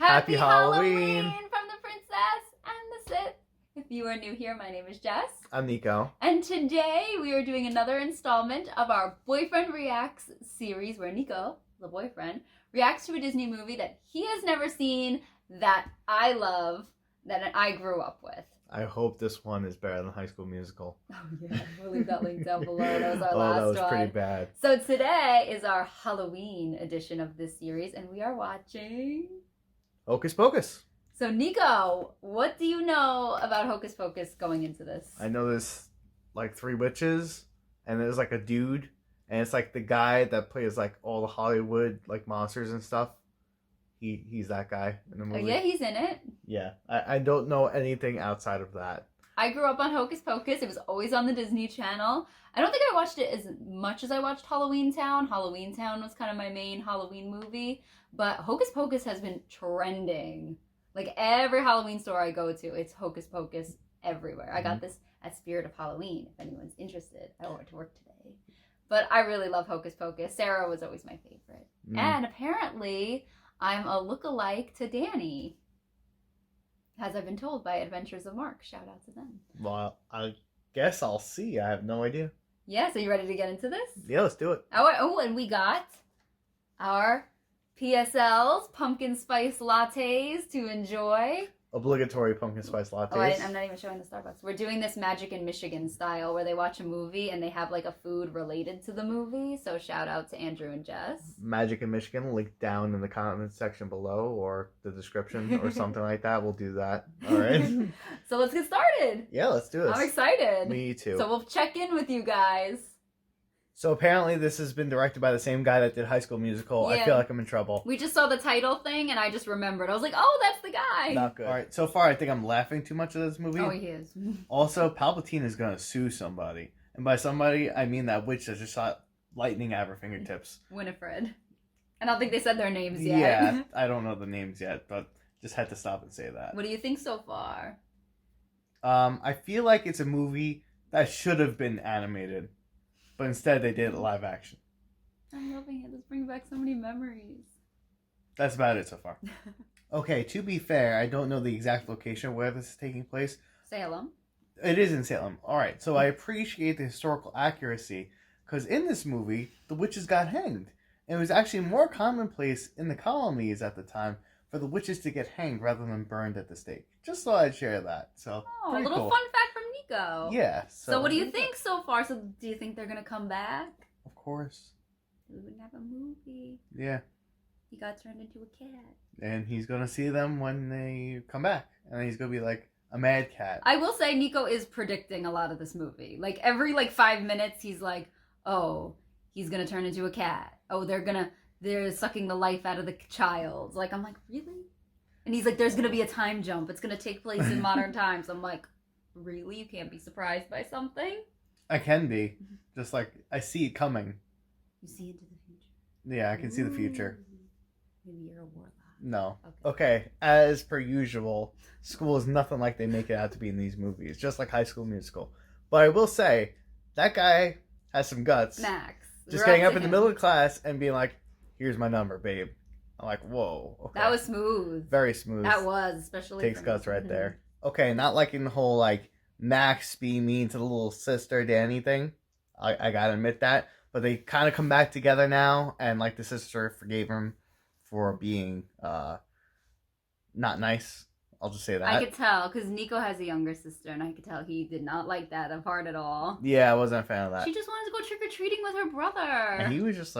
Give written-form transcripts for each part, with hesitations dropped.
Happy Halloween from the Princess and the Sith. If you are new here, my name is Jess. I'm Nico. And today we are doing another installment of our Boyfriend Reacts series where Nico, the boyfriend, reacts to a Disney movie that he has never seen, that I love, that I grew up with. I hope this one is better than High School Musical. Oh yeah, we'll leave that link down below. That was our last one. Oh, that was pretty bad. So today is our Halloween edition of this series, and we are watching Hocus Pocus. So Nico, what do you know about Hocus Pocus going into this? I know there's like 3 witches, and there's like a dude, and it's like the guy that plays like all the Hollywood like monsters and stuff. He's that guy in the movie. Oh, yeah, he's in it. Yeah, I don't know anything outside of that. I grew up on Hocus Pocus. It was always on the Disney Channel. I don't think I watched it as much as I watched Halloween Town. Halloween Town was kind of my main Halloween movie. But Hocus Pocus has been trending. Like every Halloween store I go to, it's Hocus Pocus everywhere. I got this at Spirit of Halloween, if anyone's interested. I went to work today. But I really love Hocus Pocus. Sarah was always my favorite. And apparently, I'm a lookalike to Danny, as I've been told by Adventures of Mark. Shout out to them. Well, I guess I'll see. I have no idea. Yeah, so you ready to get into this? Yeah, let's do it. Oh, and we got our PSLs, pumpkin spice lattes to enjoy. Obligatory pumpkin spice lattes. Oh, I'm not even showing the Starbucks. We're doing this Magic in Michigan style where they watch a movie and they have like a food related to the movie. So shout out to Andrew and Jess. Magic in Michigan, link down in the comment section below or the description or something like that. We'll do that. All right. So let's get started. Yeah, let's do this. I'm excited. Me too. So we'll check in with you guys. So apparently this has been directed by the same guy that did High School Musical. Yeah. I feel like I'm in trouble. We just saw the title thing and I just remembered. I was like, oh, that's the guy. Not good. All right, so far I think I'm laughing too much at this movie. Oh, he is. Also, Palpatine is going to sue somebody. And by somebody, I mean that witch that just shot lightning at her fingertips. Winifred. I don't think they said their names yet. Yeah, I don't know the names yet, but just had to stop and say that. What do you think so far? I feel like it's a movie that should have been animated. But instead, they did it live action. I'm loving it. This brings back so many memories. That's about it so far. Okay, to be fair, I don't know the exact location where this is taking place. Salem. It is in Salem. Alright, so I appreciate the historical accuracy, because in this movie, the witches got hanged. And it was actually more commonplace in the colonies at the time for the witches to get hanged rather than burned at the stake. Just thought I'd share that. So, oh, a little cool. fun fact from Nico. Yeah. So what do you think so far? So do you think they're going to come back? Of course. We wouldn't have a movie. Yeah. He got turned into a cat. And he's going to see them when they come back. And he's going to be like a mad cat. I will say Nico is predicting a lot of this movie. Like every 5 minutes he's like, oh, he's going to turn into a cat. Oh, they're sucking the life out of the child. Like, I'm like, really? And he's like, there's going to be a time jump. It's going to take place in modern times. I'm like, really? You can't be surprised by something? I can be. Just like, I see it coming. You see into the future? Yeah, I can see the future. Maybe you're a warlock. No. Okay, as per usual, school is nothing like they make it out to be in these movies. Just like High School Musical. But I will say, that guy has some guts. Max. Just getting up in the middle of class and being like, here's my number, babe. I'm like, whoa. Okay. That was smooth. Very smooth. That was, especially. Takes guts right there. Okay, not liking the whole, Max being mean to the little sister Danny thing. I gotta admit that. But they kind of come back together now, and, the sister forgave him for being, not nice. I'll just say that. I could tell, because Nico has a younger sister, and I could tell he did not like that apart at all. Yeah, I wasn't a fan of that. She just wanted to go trick-or-treating with her brother. And he was just,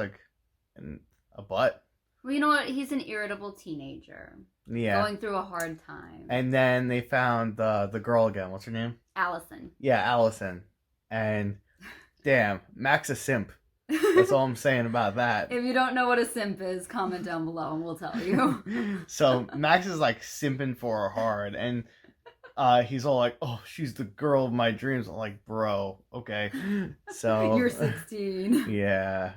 in a butt. Well, you know what? He's an irritable teenager. Yeah. Going through a hard time. And then they found the girl again. What's her name? Allison. Yeah, Allison. And, damn, Max a simp. That's all I'm saying about that. If you don't know what a simp is, comment down below and we'll tell you. So Max is simping for her hard, and he's all like, "Oh, she's the girl of my dreams." I'm like, "Bro, okay." So you're 16. Yeah.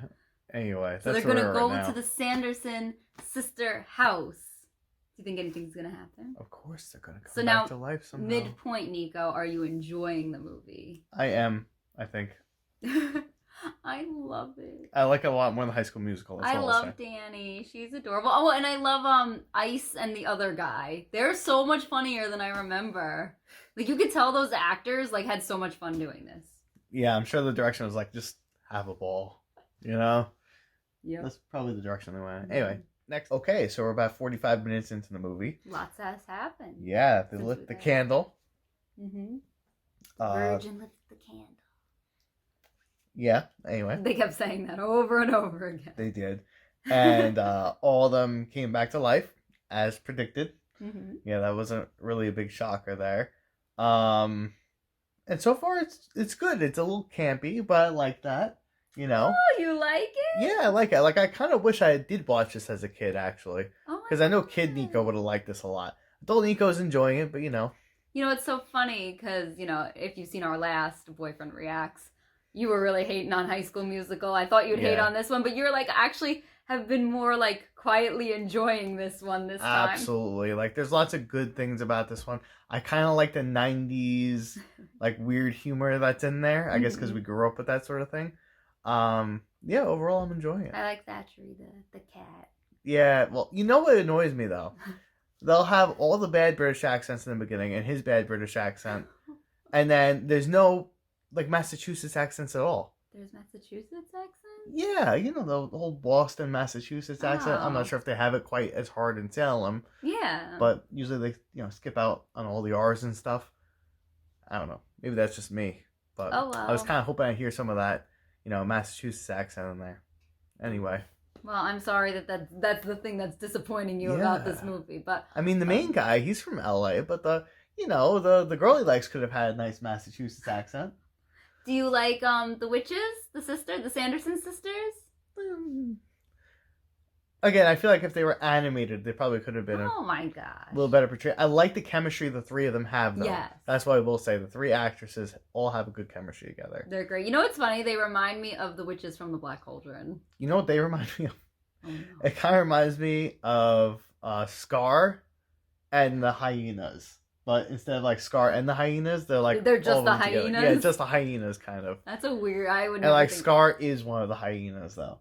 Anyway, so that's they're gonna where go we're at to now. the Sanderson sister house. Do you think anything's gonna happen? Of course, they're gonna come so back now, to life somehow. Midpoint, Nico, are you enjoying the movie? I am. I think. I love it. I like it a lot more than High School Musical. That's I all I'll love say. Danny. She's adorable. Oh, and I love Ice and the other guy. They're so much funnier than I remember. Like you could tell those actors like had so much fun doing this. Yeah, I'm sure the direction was like, just have a ball. You know? Yeah. That's probably the direction they went. Anyway, next. Okay, so we're about 45 minutes into the movie. Lots has happened. Yeah, they lit the candle. Mm-hmm. Uh, Virgin lit the candle. Yeah, anyway. They kept saying that over and over again. They did. And all of them came back to life, as predicted. Mm-hmm. Yeah, that wasn't really a big shocker there. And so far it's good. It's a little campy, but I like that. You know? Oh, you like it? Yeah, I like it. Like, I kind of wish I did watch this as a kid, actually. Oh, because I know kid Nico would have liked this a lot. Adult Nico's enjoying it, but you know. You know, it's so funny because, you know, if you've seen our last Boyfriend Reacts, you were really hating on High School Musical. I thought you'd hate on this one, but you're like, actually have been more like quietly enjoying this one this time. Absolutely. Like, there's lots of good things about this one. I kind of like the 90s, like, weird humor that's in there. I guess because we grew up with that sort of thing. Yeah, overall, I'm enjoying it. I like Thatchery, the cat. Yeah, well, you know what annoys me, though? They'll have all the bad British accents in the beginning and his bad British accent. And then there's no, like, Massachusetts accents at all. There's Massachusetts accent? Yeah, you know, the whole Boston, Massachusetts accent. I'm not sure if they have it quite as hard in Salem. Yeah. But usually they, you know, skip out on all the R's and stuff. I don't know. Maybe that's just me. But oh, well. I was kind of hoping I'd hear some of that, you know, Massachusetts accent in there. Anyway. Well, I'm sorry that's the thing that's disappointing you about this movie. But I mean, the main guy, he's from LA, but the girl he likes could have had a nice Massachusetts accent. Do you like the witches, the Sanderson sisters? Again, I feel like if they were animated, they probably could have been oh my gosh, a little better portrayed. I like the chemistry the three of them have, though. Yes. That's what I will say. The three actresses all have a good chemistry together. They're great. You know what's funny? They remind me of the witches from the Black Cauldron. You know what they remind me of? Oh, no. It kind of reminds me of Scar and the hyenas. But instead of like Scar and the hyenas, they're just the hyenas? Together. Yeah, just the hyenas, kind of. That's a weird. I would. And like Scar is one of the hyenas, though.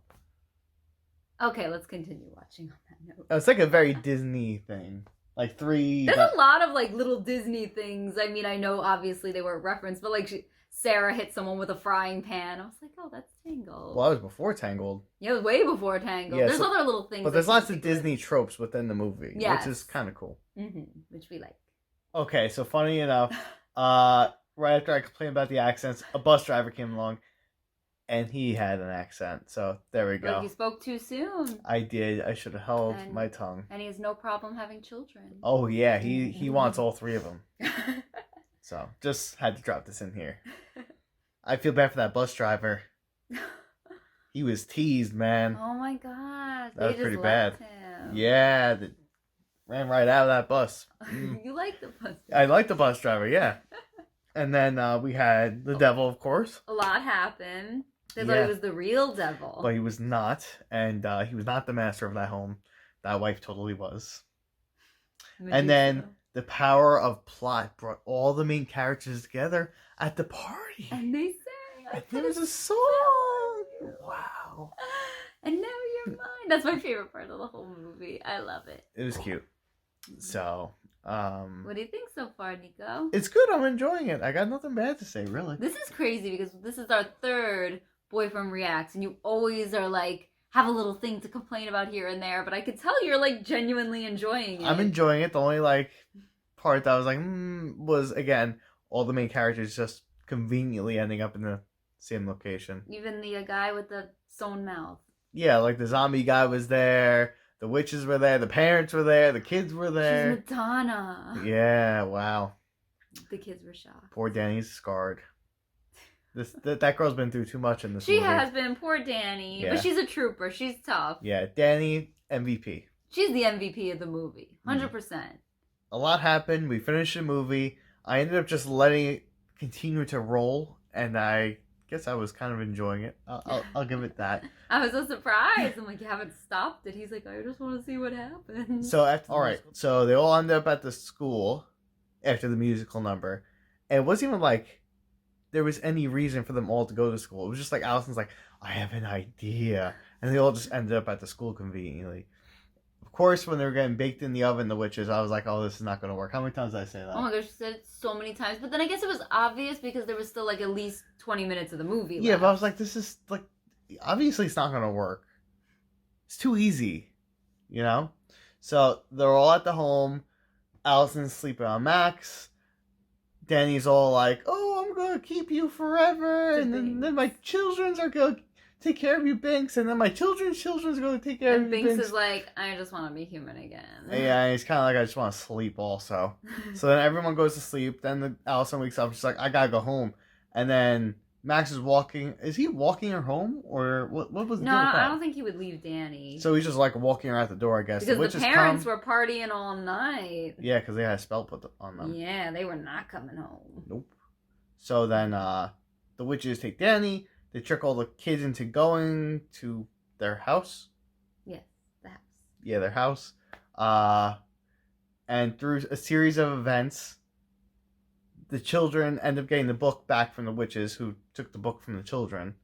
Okay, let's continue watching on that note. It's like a very Disney thing. Like three. There's a lot of like little Disney things. I mean, I know obviously they weren't referenced, but like Sarah hit someone with a frying pan. I was like, oh, that's Tangled. Well, that was before Tangled. Yeah, it was way before Tangled. Yeah, there's other little things. But there's lots of Disney tropes within the movie, yes. which is kind of cool. Which we like. Okay, so funny enough, right after I complained about the accents, a bus driver came along, and he had an accent. So there we go. Like you spoke too soon. I did. I should have held my tongue. And he has no problem having children. Oh yeah, he wants all three of them. So just had to drop this in here. I feel bad for that bus driver. He was teased, man. Oh my gosh, that was pretty bad. Him. Yeah. Ran right out of that bus. You like the bus driver. I like the bus driver, yeah. And then we had the devil, of course. A lot happened. They thought he was the real devil. But he was not. And he was not the master of that home. That wife totally was. And then the power of plot brought all the main characters together at the party. And they sang. And there was a song. Wow. And now you're mine. That's my favorite part of the whole movie. I love it. It was cute. So, what do you think so far, Nico? It's good. I'm enjoying it. I got nothing bad to say, really. This is crazy because this is our third Boyfriend Reacts, and you always are like, have a little thing to complain about here and there, but I could tell you're like genuinely enjoying it. I'm enjoying it. The only like part that I was like, was again, all the main characters just conveniently ending up in the same location. Even the guy with the sewn mouth. Yeah, like the zombie guy was there. The witches were there, the parents were there, the kids were there. She's Madonna. Yeah, wow. The kids were shocked. Poor Danny's scarred. That girl's been through too much in this movie. She has been, poor Danny. Yeah. But she's a trooper. She's tough. Yeah, Danny, MVP. She's the MVP of the movie. 100%. A lot happened. We finished the movie. I ended up just letting it continue to roll, and I guess I was kind of enjoying it. I'll give it that. I was so surprised. I'm like, you haven't stopped it. He's like, I just want to see what happens. So so they all ended up at the school after the musical number, and it wasn't even like there was any reason for them all to go to school. It was just like Allison's like, I have an idea, and they all just ended up at the school conveniently. Of course, when they were getting baked in the oven, the witches, I was like, oh, this is not going to work. How many times did I say that? Oh my gosh, you said it so many times. But then I guess it was obvious because there was still like at least 20 minutes of the movie left. Yeah, but I was like, this is like, obviously it's not going to work. It's too easy, you know? So they're all at the home. Allison's sleeping on Max. Danny's all like, oh, I'm going to keep you forever. And then my children's are going to take care of you, Binks. And then my children's are going to take care of you, Binks. Binks is like, I just want to be human again. Yeah, he's kind of like, I just want to sleep also. So then everyone goes to sleep. Then Allison wakes up. She's like, I got to go home. And then Max is walking. Is he walking her home? Or what was the No, deal with that? I don't think he would leave Danny. So he's just like walking her out the door, I guess. Because the parents were partying all night. Yeah, because they had a spell put on them. Yeah, they were not coming home. Nope. So then the witches take Danny. They trick all the kids into going to their house. Yes, the house. Yeah, their house. And through a series of events, the children end up getting the book back from the witches who took the book from the children.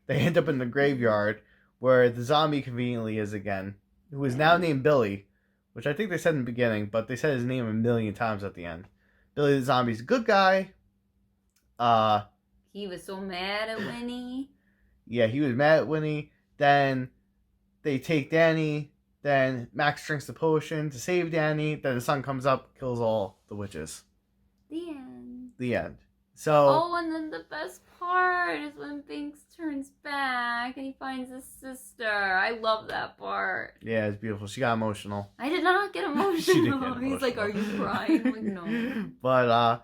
They end up in the graveyard where the zombie conveniently is again, who is now named Billy, which I think they said in the beginning, but they said his name a million times at the end. Billy the zombie's a good guy. He was so mad at Winnie. Yeah, he was mad at Winnie. Then they take Danny. Then Max drinks the potion to save Danny. Then the sun comes up, kills all the witches. The end. The end. So. Oh, and then the best part is when Binks turns back and he finds his sister. I love that part. Yeah, it's beautiful. She got emotional. I did not get emotional. She did get emotional. He's like, "Are you crying?" I'm like, no. But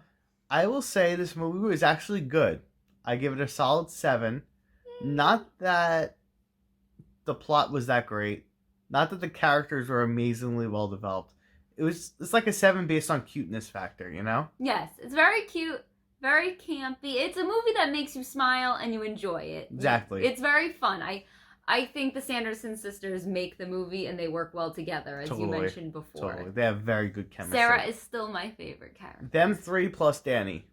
I will say this movie was actually good. I give it a solid 7. Not that the plot was that great. Not that the characters were amazingly well developed. It's like a 7 based on cuteness factor, you know? Yes, it's very cute, very campy. It's a movie that makes you smile and you enjoy it. Exactly. It's very fun. I think the Sanderson sisters make the movie and they work well together, as you mentioned before. Totally. They have very good chemistry. Sarah is still my favorite character. Them 3 plus Danny.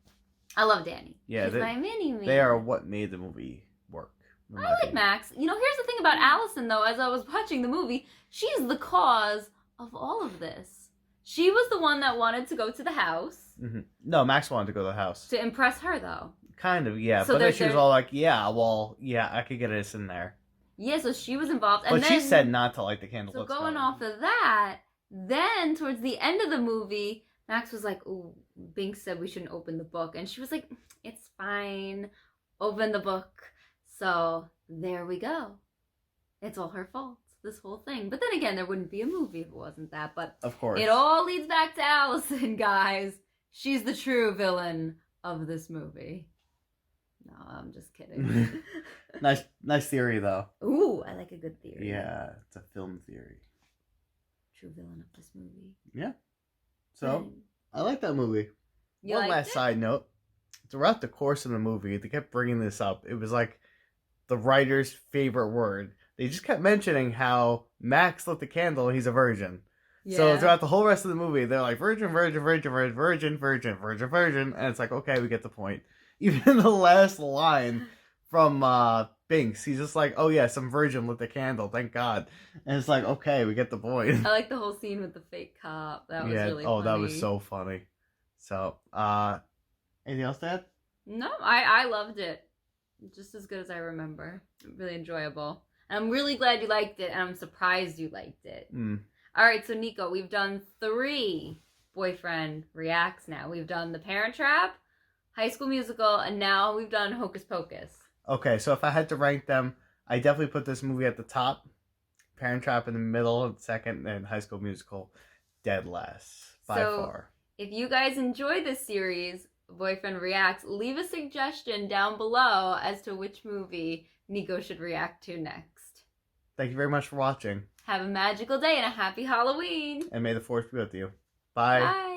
I love Danny. Yeah, she's my mini-me. They are what made the movie work. I like Max. You know, here's the thing about Allison, though. As I was watching the movie, she's the cause of all of this. She was the one that wanted to go to the house. Mm-hmm. No, Max wanted to go to the house. To impress her, though. Kind of, yeah. So but then she was all like, yeah, I could get this in there. Yeah, so she was involved. But she said not to light the candle. So going off of that, then towards the end of the movie, Max was like, ooh, Binks said we shouldn't open the book. And she was like, it's fine. Open the book. So there we go. It's all her fault, this whole thing. But then again, there wouldn't be a movie if it wasn't that. But of course, it all leads back to Allison, guys. She's the true villain of this movie. No, I'm just kidding. Nice theory, though. Ooh, I like a good theory. Yeah, it's a film theory. True villain of this movie. Yeah. So, I like that movie. One last it? side note. Throughout the course of the movie, they kept bringing this up. It was like the writer's favorite word. They just kept mentioning how Max lit the candle, he's a virgin. Yeah. So throughout the whole rest of the movie, they're like, virgin, virgin, virgin, virgin, virgin, virgin, virgin, virgin. And it's like, okay, we get the point. Even in the last line from Binks, he's just like, oh yeah, some virgin lit the candle, thank God. And it's like, okay, we get the point. I like the whole scene with the fake cop. That was really funny. That was so funny. So, anything else to add? No, I loved it. Just as good as I remember. Really enjoyable. And I'm really glad you liked it, and I'm surprised you liked it. All right, so Nico, we've done 3 boyfriend reacts now. We've done The Parent Trap, High School Musical, and now we've done Hocus Pocus. Okay, so if I had to rank them, I definitely put this movie at the top, Parent Trap in the middle, second, and High School Musical dead last, by far. If you guys enjoy this series, Boyfriend Reacts, leave a suggestion down below as to which movie Nico should react to next. Thank you very much for watching. Have a magical day and a happy Halloween. And may the force be with you. Bye. Bye.